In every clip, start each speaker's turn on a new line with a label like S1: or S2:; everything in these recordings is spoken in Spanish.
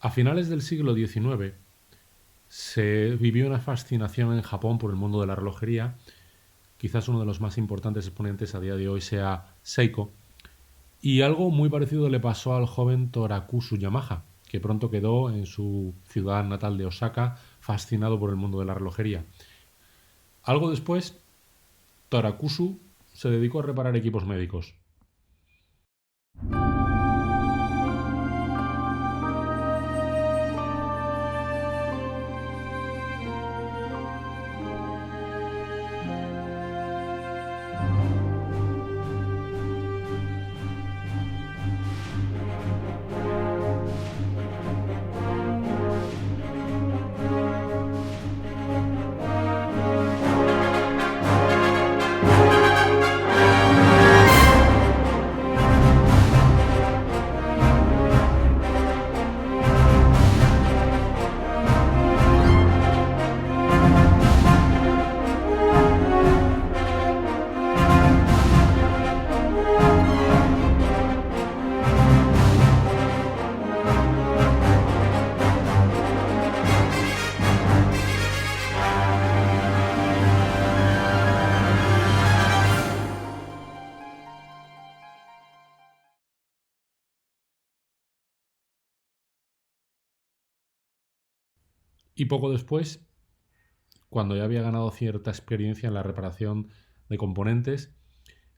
S1: A finales del siglo XIX se vivió una fascinación en Japón por el mundo de la relojería. Quizás uno de los más importantes exponentes a día de hoy sea Seiko. Y algo muy parecido le pasó al joven Torakusu Yamaha, que pronto quedó en su ciudad natal de Osaka fascinado por el mundo de la relojería. Algo después, Torakusu se dedicó a reparar equipos médicos. Y poco después, cuando ya había ganado cierta experiencia en la reparación de componentes,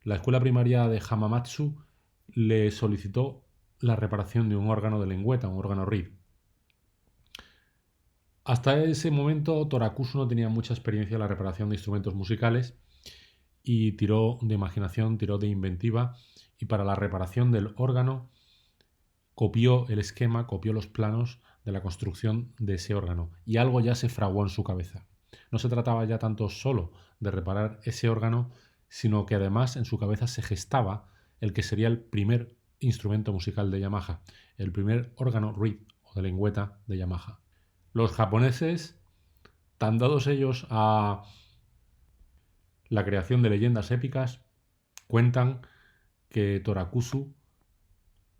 S1: la escuela primaria de Hamamatsu le solicitó la reparación de un órgano de lengüeta, un órgano Reed. Hasta ese momento, Torakusu no tenía mucha experiencia en la reparación de instrumentos musicales y tiró de imaginación, tiró de inventiva, y para la reparación del órgano copió el esquema, copió los planos de la construcción de ese órgano, y algo ya se fraguó en su cabeza. No se trataba ya tanto solo de reparar ese órgano, sino que además en su cabeza se gestaba el que sería el primer instrumento musical de Yamaha, el primer órgano Reed o de lengüeta de Yamaha. Los japoneses, tan dados ellos a la creación de leyendas épicas, cuentan que Torakusu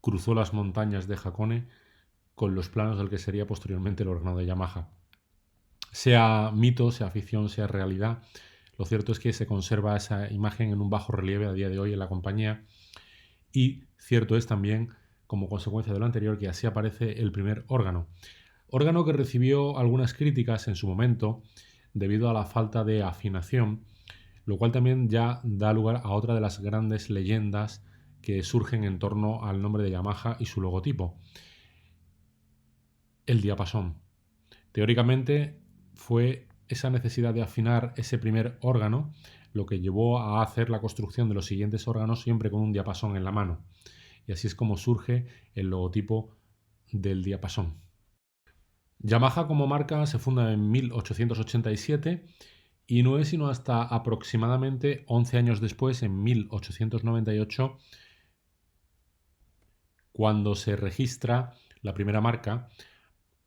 S1: cruzó las montañas de Hakone con los planos del que sería posteriormente el órgano de Yamaha. Sea mito, sea ficción, sea realidad, lo cierto es que se conserva esa imagen en un bajo relieve a día de hoy en la compañía, y cierto es también, como consecuencia de lo anterior, que así aparece el primer órgano. Órgano que recibió algunas críticas en su momento debido a la falta de afinación, lo cual también ya da lugar a otra de las grandes leyendas que surgen en torno al nombre de Yamaha y su logotipo: el diapasón. Teóricamente fue esa necesidad de afinar ese primer órgano lo que llevó a hacer la construcción de los siguientes órganos siempre con un diapasón en la mano. Y así es como surge el logotipo del diapasón. Yamaha como marca se funda en 1887 y no es sino hasta aproximadamente 11 años después, en 1898, cuando se registra la primera marca,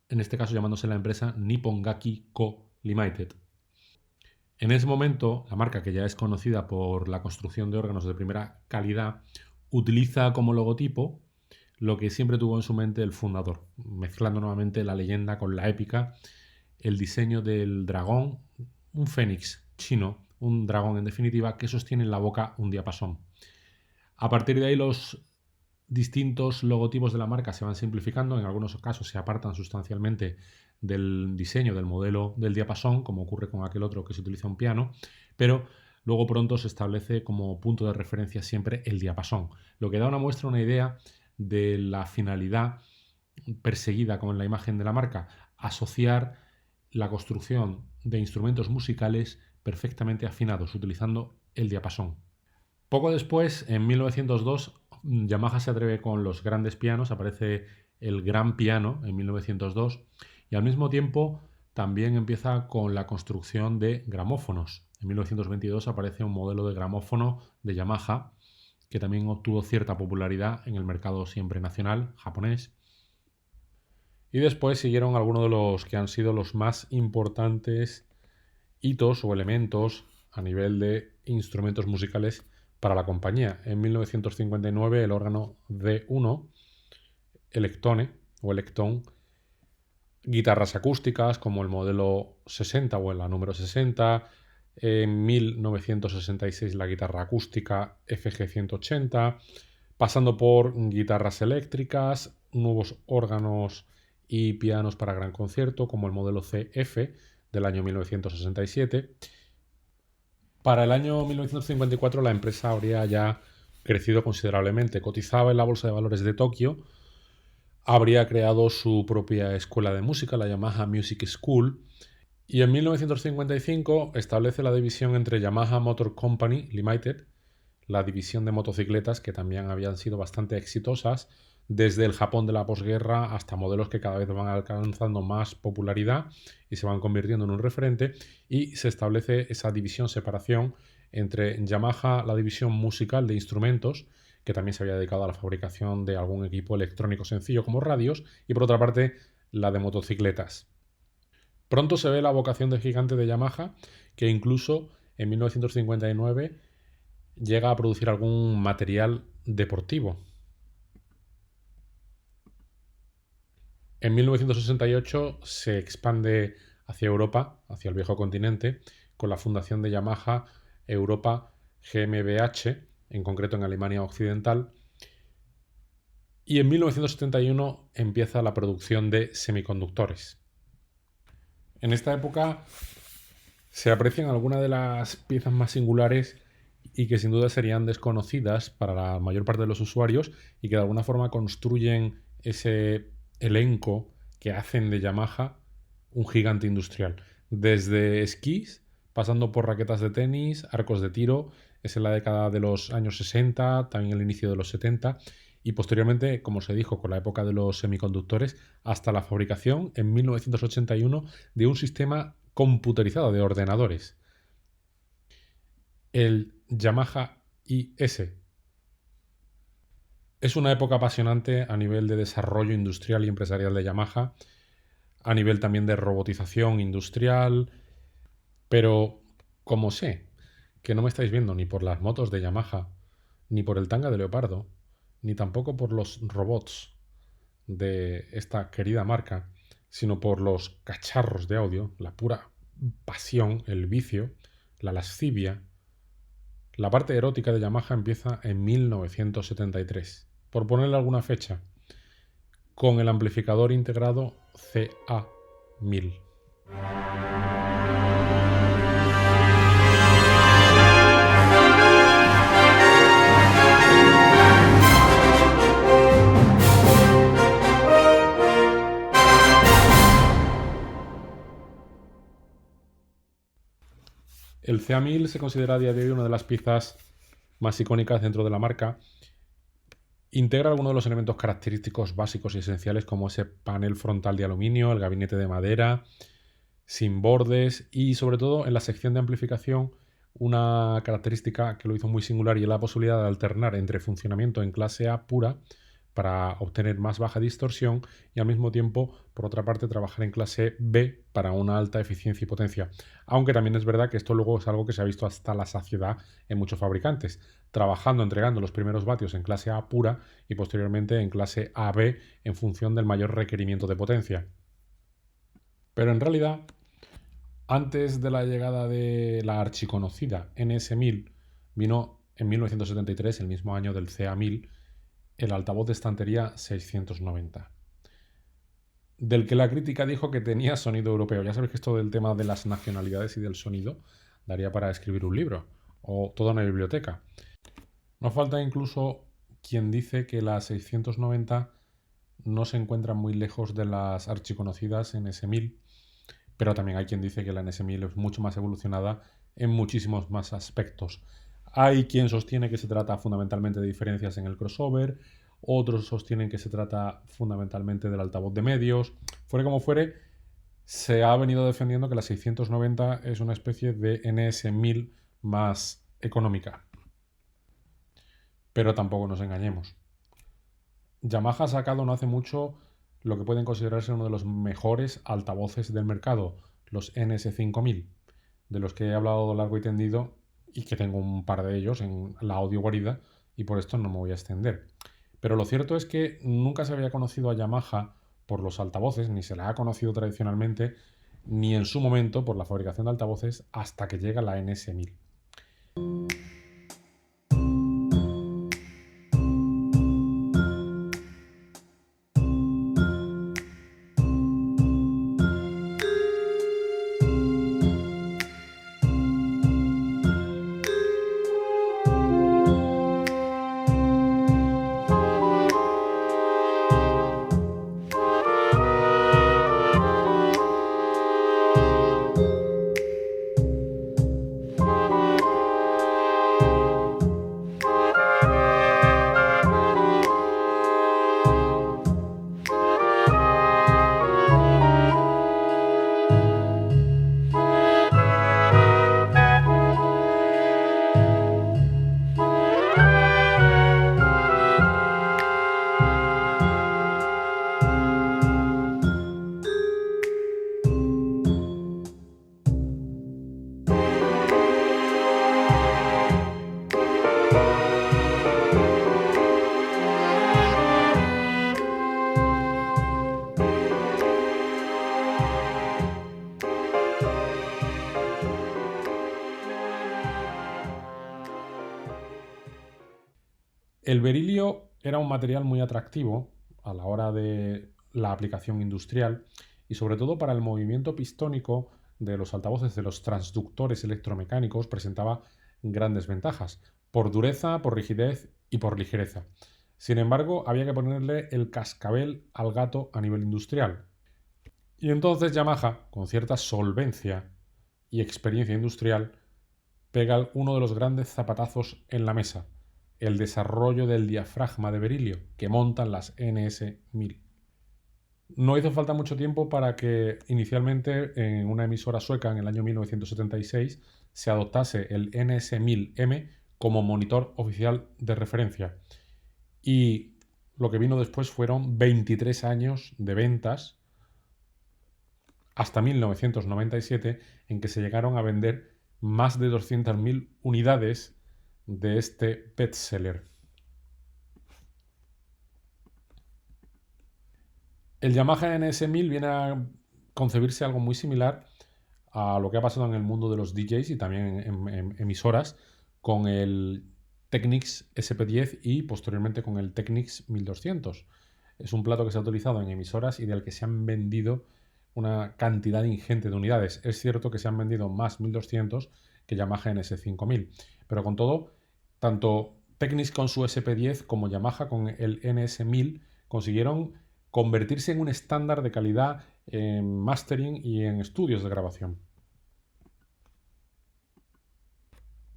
S1: en este caso llamándose la empresa Nippon Gaki Co. Limited. En ese momento, la marca, que ya es conocida por la construcción de órganos de primera calidad, utiliza como logotipo lo que siempre tuvo en su mente el fundador, mezclando nuevamente la leyenda con la épica, el diseño del dragón, un fénix chino, un dragón en definitiva, que sostiene en la boca un diapasón. A partir de ahí los distintos logotipos de la marca se van simplificando, en algunos casos se apartan sustancialmente del diseño, del modelo del diapasón, como ocurre con aquel otro que se utiliza un piano, pero luego pronto se establece como punto de referencia siempre el diapasón, lo que da una muestra, una idea de la finalidad perseguida con la imagen de la marca: asociar la construcción de instrumentos musicales perfectamente afinados utilizando el diapasón. Poco después, en 1902, Yamaha se atreve con los grandes pianos, aparece el Gran Piano en 1902, y al mismo tiempo también empieza con la construcción de gramófonos. En 1922 aparece un modelo de gramófono de Yamaha que también obtuvo cierta popularidad en el mercado siempre nacional japonés. Y después siguieron algunos de los que han sido los más importantes hitos o elementos a nivel de instrumentos musicales para la compañía. En 1959 el órgano D1, Electone o Electón, guitarras acústicas como el modelo 60 o la número 60, en 1966 la guitarra acústica FG180, pasando por guitarras eléctricas, nuevos órganos y pianos para gran concierto como el modelo CF del año 1967. Para el año 1954 la empresa habría ya crecido considerablemente, cotizaba en la Bolsa de Valores de Tokio, habría creado su propia escuela de música, la Yamaha Music School, y en 1955 establece la división entre Yamaha Motor Company Limited, la división de motocicletas que también habían sido bastante exitosas, desde el Japón de la posguerra hasta modelos que cada vez van alcanzando más popularidad y se van convirtiendo en un referente, y se establece esa división, separación entre Yamaha, la división musical de instrumentos, que también se había dedicado a la fabricación de algún equipo electrónico sencillo como radios, y por otra parte la de motocicletas. Pronto se ve la vocación de gigante de Yamaha, que incluso en 1959 llega a producir algún material deportivo. En 1968 se expande hacia Europa, hacia el viejo continente, con la fundación de Yamaha Europa GmbH, en concreto en Alemania Occidental, y en 1971 empieza la producción de semiconductores. En esta época se aprecian algunas de las piezas más singulares y que sin duda serían desconocidas para la mayor parte de los usuarios, y que de alguna forma construyen ese elenco que hacen de Yamaha un gigante industrial. Desde esquís, pasando por raquetas de tenis, arcos de tiro, es en la década de los años 60, también el inicio de los 70, y posteriormente, como se dijo, con la época de los semiconductores, hasta la fabricación en 1981 de un sistema computerizado de ordenadores, el Yamaha IS. Es una época apasionante a nivel de desarrollo industrial y empresarial de Yamaha, a nivel también de robotización industrial, pero como sé que no me estáis viendo ni por las motos de Yamaha, ni por el tanga de leopardo, ni tampoco por los robots de esta querida marca, sino por los cacharros de audio, la pura pasión, el vicio, la lascivia, la parte erótica de Yamaha empieza en 1973, por ponerle alguna fecha, con el amplificador integrado CA1000. El CA1000 se considera a día de hoy una de las piezas más icónicas dentro de la marca. Integra algunos de los elementos característicos básicos y esenciales, como ese panel frontal de aluminio, el gabinete de madera, sin bordes, y sobre todo en la sección de amplificación una característica que lo hizo muy singular, y es la posibilidad de alternar entre funcionamiento en clase A pura para obtener más baja distorsión y al mismo tiempo, por otra parte, trabajar en clase B para una alta eficiencia y potencia. Aunque también es verdad que esto luego es algo que se ha visto hasta la saciedad en muchos fabricantes, trabajando, entregando los primeros vatios en clase A pura y posteriormente en clase AB en función del mayor requerimiento de potencia. Pero en realidad, antes de la llegada de la archiconocida NS1000, vino en 1973, el mismo año del CA1000, el altavoz de estantería 690, del que la crítica dijo que tenía sonido europeo. Ya sabéis que esto del tema de las nacionalidades y del sonido daría para escribir un libro o toda una biblioteca. No falta incluso quien dice que la 690 no se encuentra muy lejos de las archiconocidas NS1000, pero también hay quien dice que la NS1000 es mucho más evolucionada en muchísimos más aspectos. Hay quien sostiene que se trata fundamentalmente de diferencias en el crossover, otros sostienen que se trata fundamentalmente del altavoz de medios. Fuere como fuere, se ha venido defendiendo que la 690 es una especie de NS1000 más económica. Pero tampoco nos engañemos. Yamaha ha sacado no hace mucho lo que pueden considerarse uno de los mejores altavoces del mercado, los NS5000, de los que he hablado largo y tendido y que tengo un par de ellos en la audio guarida, y por esto no me voy a extender. Pero lo cierto es que nunca se había conocido a Yamaha por los altavoces, ni se la ha conocido tradicionalmente, ni en su momento por la fabricación de altavoces hasta que llega la NS1000. El berilio era un material muy atractivo a la hora de la aplicación industrial y sobre todo para el movimiento pistónico de los altavoces de los transductores electromecánicos presentaba grandes ventajas, por dureza, por rigidez y por ligereza. Sin embargo, había que ponerle el cascabel al gato a nivel industrial. Y entonces Yamaha, con cierta solvencia y experiencia industrial, pega uno de los grandes zapatazos en la mesa: el desarrollo del diafragma de berilio que montan las NS1000. No hizo falta mucho tiempo para que inicialmente en una emisora sueca en el año 1976 se adoptase el NS1000M como monitor oficial de referencia. Y lo que vino después fueron 23 años de ventas hasta 1997, en que se llegaron a vender más de 200.000 unidades de este bestseller. El Yamaha NS1000 viene a concebirse algo muy similar a lo que ha pasado en el mundo de los DJs y también en emisoras con el Technics SP10 y posteriormente con el Technics 1200. Es un plato que se ha utilizado en emisoras y del que se han vendido una cantidad ingente de unidades. Es cierto que se han vendido más 1200 que Yamaha NS5000, pero con todo, tanto Technics con su SP10 como Yamaha con el NS1000 consiguieron convertirse en un estándar de calidad en mastering y en estudios de grabación.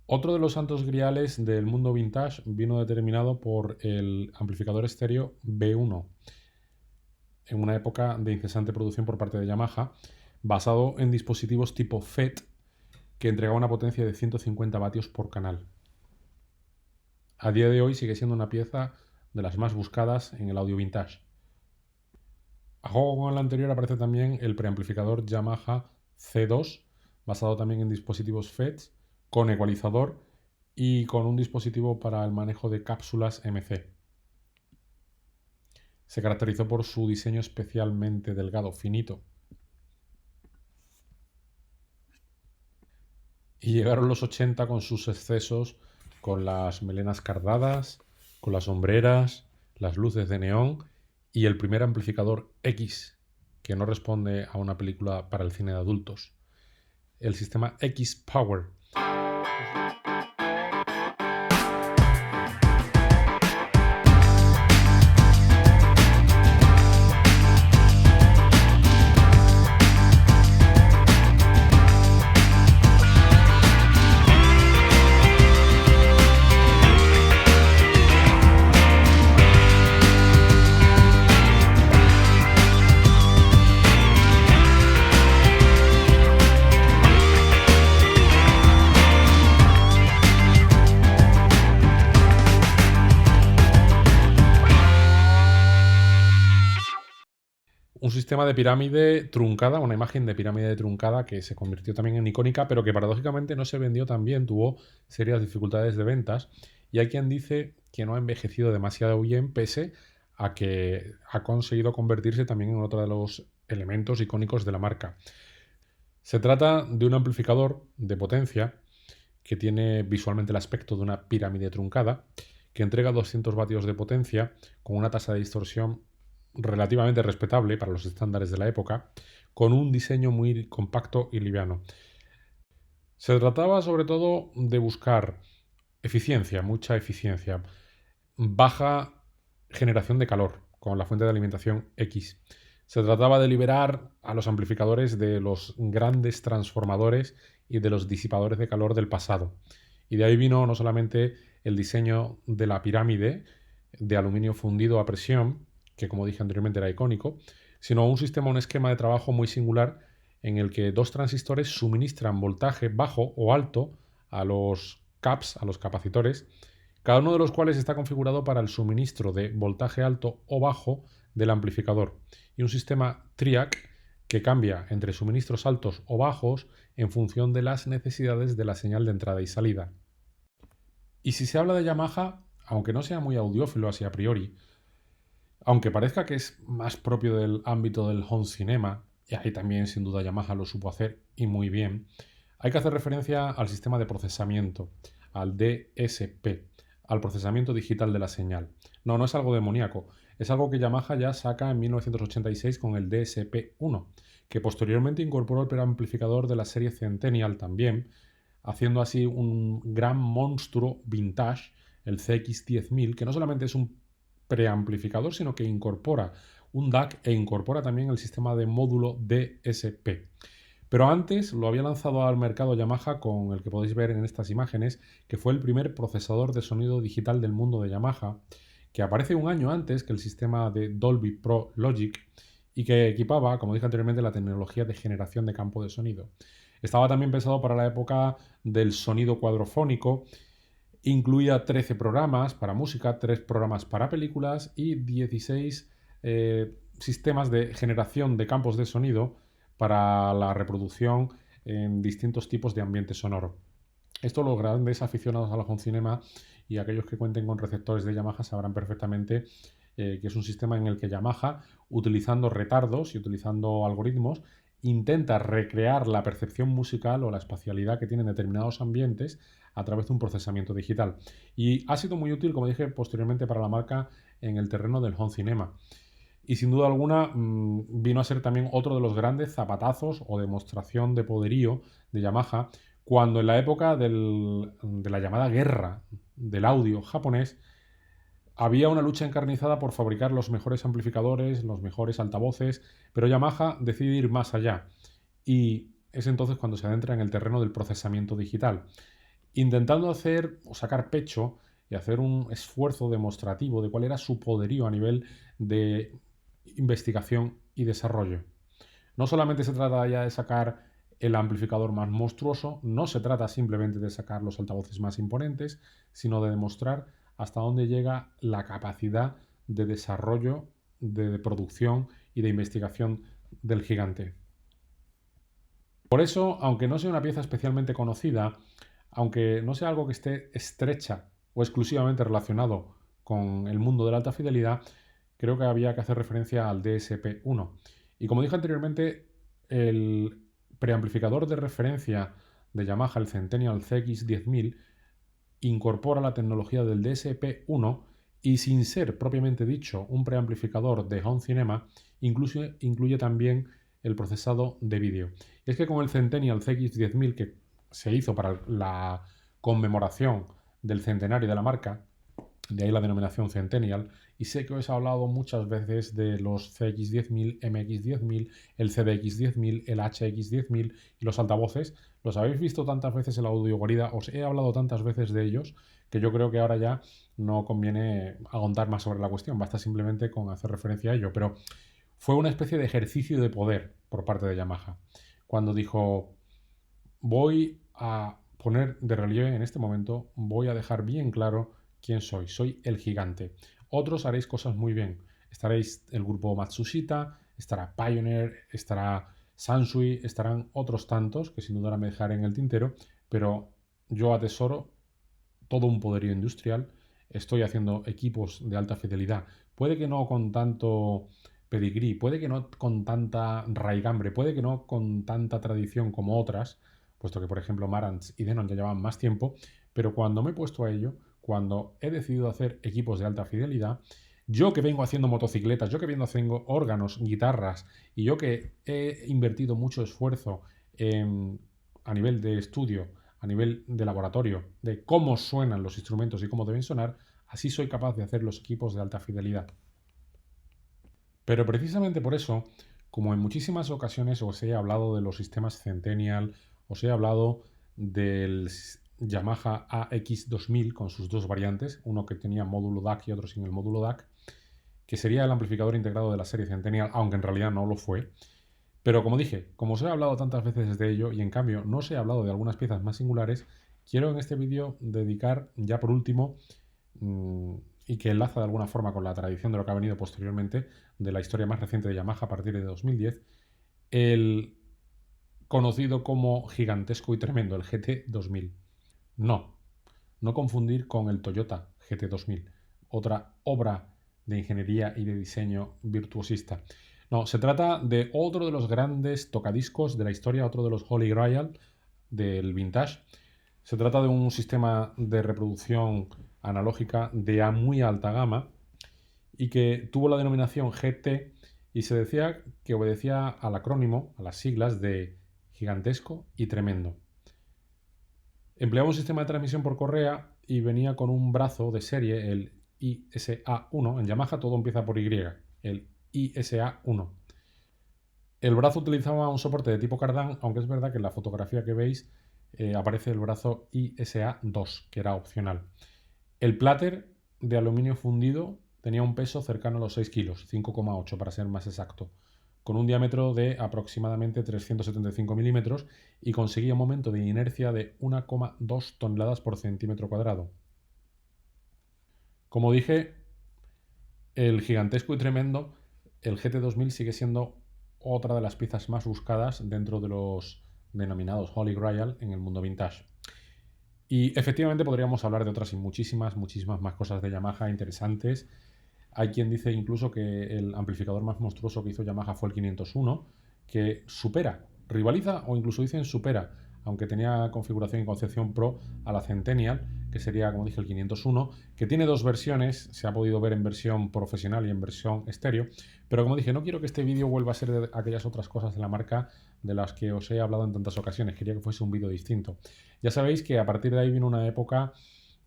S1: Otro de los santos griales del mundo vintage vino determinado por el amplificador estéreo B1, en una época de incesante producción por parte de Yamaha, basado en dispositivos tipo FET que entregaba una potencia de 150 vatios por canal. A día de hoy sigue siendo una pieza de las más buscadas en el audio vintage. A juego con el anterior aparece también el preamplificador Yamaha C2, basado también en dispositivos FET, con ecualizador y con un dispositivo para el manejo de cápsulas MC. Se caracterizó por su diseño especialmente delgado, finito. Y llegaron los 80 con sus excesos, con las melenas cardadas, con las hombreras, las luces de neón y el primer amplificador X, que no responde a una película para el cine de adultos. El sistema X Power. Un sistema de pirámide truncada, una imagen de pirámide truncada que se convirtió también en icónica, pero que paradójicamente no se vendió tan bien, tuvo serias dificultades de ventas. Y hay quien dice que no ha envejecido demasiado bien, pese a que ha conseguido convertirse también en otro de los elementos icónicos de la marca. Se trata de un amplificador de potencia que tiene visualmente el aspecto de una pirámide truncada, que entrega 200 vatios de potencia con una tasa de distorsión relativamente respetable para los estándares de la época, con un diseño muy compacto y liviano. Se trataba sobre todo de buscar eficiencia, mucha eficiencia, baja generación de calor con la fuente de alimentación X. Se trataba de liberar a los amplificadores de los grandes transformadores y de los disipadores de calor del pasado. Y de ahí vino no solamente el diseño de la pirámide de aluminio fundido a presión, que como dije anteriormente era icónico, sino un sistema, un esquema de trabajo muy singular en el que dos transistores suministran voltaje bajo o alto a los caps, a los capacitores, cada uno de los cuales está configurado para el suministro de voltaje alto o bajo del amplificador, y un sistema TRIAC que cambia entre suministros altos o bajos en función de las necesidades de la señal de entrada y salida. Y si se habla de Yamaha, aunque no sea muy audiófilo así a priori, aunque parezca que es más propio del ámbito del home cinema, y ahí también sin duda Yamaha lo supo hacer y muy bien, hay que hacer referencia al sistema de procesamiento, al DSP, al procesamiento digital de la señal. No, no es algo demoníaco, es algo que Yamaha ya saca en 1986 con el DSP-1, que posteriormente incorporó el preamplificador de la serie Centennial también, haciendo así un gran monstruo vintage, el CX-10000, que no solamente es un preamplificador, sino que incorpora un DAC e incorpora también el sistema de módulo DSP. Pero antes lo había lanzado al mercado Yamaha con el que podéis ver en estas imágenes, que fue el primer procesador de sonido digital del mundo de Yamaha, que aparece un año antes que el sistema de Dolby Pro Logic y que equipaba, como dije anteriormente, la tecnología de generación de campo de sonido. Estaba también pensado para la época del sonido cuadrofónico. Incluía 13 programas para música, 3 programas para películas y 16 sistemas de generación de campos de sonido para la reproducción en distintos tipos de ambiente sonoro. Esto los grandes aficionados al home cinema y aquellos que cuenten con receptores de Yamaha sabrán perfectamente que es un sistema en el que Yamaha, utilizando retardos y utilizando algoritmos, intenta recrear la percepción musical o la espacialidad que tienen determinados ambientes a través de un procesamiento digital. Y ha sido muy útil, como dije posteriormente, para la marca en el terreno del home cinema. Y sin duda alguna vino a ser también otro de los grandes zapatazos o demostración de poderío de Yamaha cuando en la época de la llamada guerra del audio japonés había una lucha encarnizada por fabricar los mejores amplificadores, los mejores altavoces, pero Yamaha decide ir más allá y es entonces cuando se adentra en el terreno del procesamiento digital, intentando hacer o sacar pecho y hacer un esfuerzo demostrativo de cuál era su poderío a nivel de investigación y desarrollo. No solamente se trata ya de sacar el amplificador más monstruoso, no se trata simplemente de sacar los altavoces más imponentes, sino de demostrar hasta dónde llega la capacidad de desarrollo, de producción y de investigación del gigante. Por eso, aunque no sea una pieza especialmente conocida, aunque no sea algo que esté estrecha o exclusivamente relacionado con el mundo de la alta fidelidad, creo que había que hacer referencia al DSP-1. Y como dije anteriormente, el preamplificador de referencia de Yamaha, el Centennial CX-10000, incorpora la tecnología del DSP-1 y, sin ser propiamente dicho un preamplificador de home cinema, incluye también el procesado de vídeo. Y es que con el Centennial CX-10000, que se hizo para la conmemoración del centenario de la marca, de ahí la denominación Centennial, y sé que os he hablado muchas veces de los CX-10000, MX-10000, el CDX-10000, el HX-10000 y los altavoces. Los habéis visto tantas veces en la audio guarida, os he hablado tantas veces de ellos, que yo creo que ahora ya no conviene agontar más sobre la cuestión, basta simplemente con hacer referencia a ello. Pero fue una especie de ejercicio de poder por parte de Yamaha, cuando dijo, voy a poner de relieve en este momento, voy a dejar bien claro quién soy. Soy el gigante. Otros haréis cosas muy bien. Estaréis el grupo Matsushita, estará Pioneer, estará Sansui, estarán otros tantos que sin duda me dejaré en el tintero, pero yo atesoro todo un poderío industrial estoy haciendo equipos de alta fidelidad. Puede que no con tanto pedigrí, puede que no con tanta raigambre, puede que no con tanta tradición como otras, puesto que por ejemplo Marantz y Denon ya llevaban más tiempo, pero cuando me he puesto a ello, cuando he decidido hacer equipos de alta fidelidad, yo que vengo haciendo motocicletas, yo que vengo haciendo órganos, guitarras, y yo que he invertido mucho esfuerzo a nivel de estudio, a nivel de laboratorio, de cómo suenan los instrumentos y cómo deben sonar, así soy capaz de hacer los equipos de alta fidelidad. Pero precisamente por eso, como en muchísimas ocasiones os he hablado de los sistemas Centennial, os he hablado del Yamaha AX2000 con sus dos variantes, uno que tenía módulo DAC y otro sin el módulo DAC, que sería el amplificador integrado de la serie Centennial, aunque en realidad no lo fue. Pero como dije, como os he hablado tantas veces de ello y en cambio no os he hablado de algunas piezas más singulares, quiero en este vídeo dedicar ya por último, y que enlaza de alguna forma con la tradición de lo que ha venido posteriormente de la historia más reciente de Yamaha a partir de 2010, el conocido como gigantesco y tremendo, el GT2000. No confundir con el Toyota GT2000, otra obra de ingeniería y de diseño virtuosista. No, se trata de otro de los grandes tocadiscos de la historia, otro de los Holy Grail del vintage. Se trata de un sistema de reproducción analógica de muy alta gama y que tuvo la denominación GT y se decía que obedecía al acrónimo, a las siglas de gigantesco y tremendo. Empleaba un sistema de transmisión por correa y venía con un brazo de serie, el ISA1. En Yamaha todo empieza por Y, el ISA1. El brazo utilizaba un soporte de tipo cardán, aunque es verdad que en la fotografía que veis aparece el brazo ISA2, que era opcional. El pláter de aluminio fundido tenía un peso cercano a los 6 kilos, 5,8 para ser más exacto, con un diámetro de aproximadamente 375 milímetros y conseguía un momento de inercia de 1,2 toneladas por centímetro cuadrado. Como dije, el gigantesco y tremendo, el GT2000 sigue siendo otra de las piezas más buscadas dentro de los denominados Holy Grail en el mundo vintage. Y efectivamente podríamos hablar de otras y muchísimas más cosas de Yamaha interesantes. Hay quien dice incluso que el amplificador más monstruoso que hizo Yamaha fue el 501, que rivaliza o incluso dicen supera, aunque tenía configuración y concepción Pro, a la Centennial, que sería, como dije, el 501, que tiene dos versiones, se ha podido ver en versión profesional y en versión estéreo, pero como dije, no quiero que este vídeo vuelva a ser de aquellas otras cosas de la marca de las que os he hablado en tantas ocasiones, quería que fuese un vídeo distinto. Ya sabéis que a partir de ahí vino una época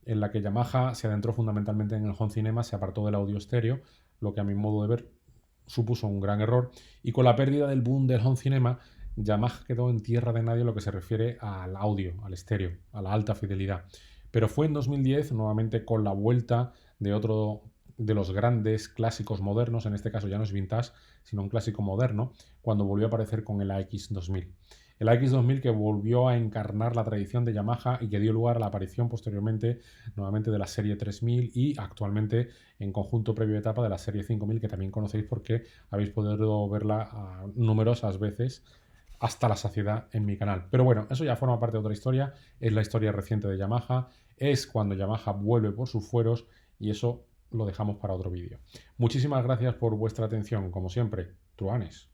S1: en la que Yamaha se adentró fundamentalmente en el home cinema, se apartó del audio estéreo, lo que a mi modo de ver supuso un gran error, y con la pérdida del boom del home cinema, Yamaha quedó en tierra de nadie en lo que se refiere al audio, al estéreo, a la alta fidelidad. Pero fue en 2010, nuevamente con la vuelta de otro de los grandes clásicos modernos, en este caso ya no es vintage, sino un clásico moderno, cuando volvió a aparecer con el AX2000. El AX2000 que volvió a encarnar la tradición de Yamaha y que dio lugar a la aparición posteriormente nuevamente de la serie 3000 y actualmente en conjunto previo etapa de la serie 5000, que también conocéis porque habéis podido verla numerosas veces hasta la saciedad en mi canal. Pero bueno, eso ya forma parte de otra historia, es la historia reciente de Yamaha, es cuando Yamaha vuelve por sus fueros y eso lo dejamos para otro vídeo. Muchísimas gracias por vuestra atención, como siempre, truanes.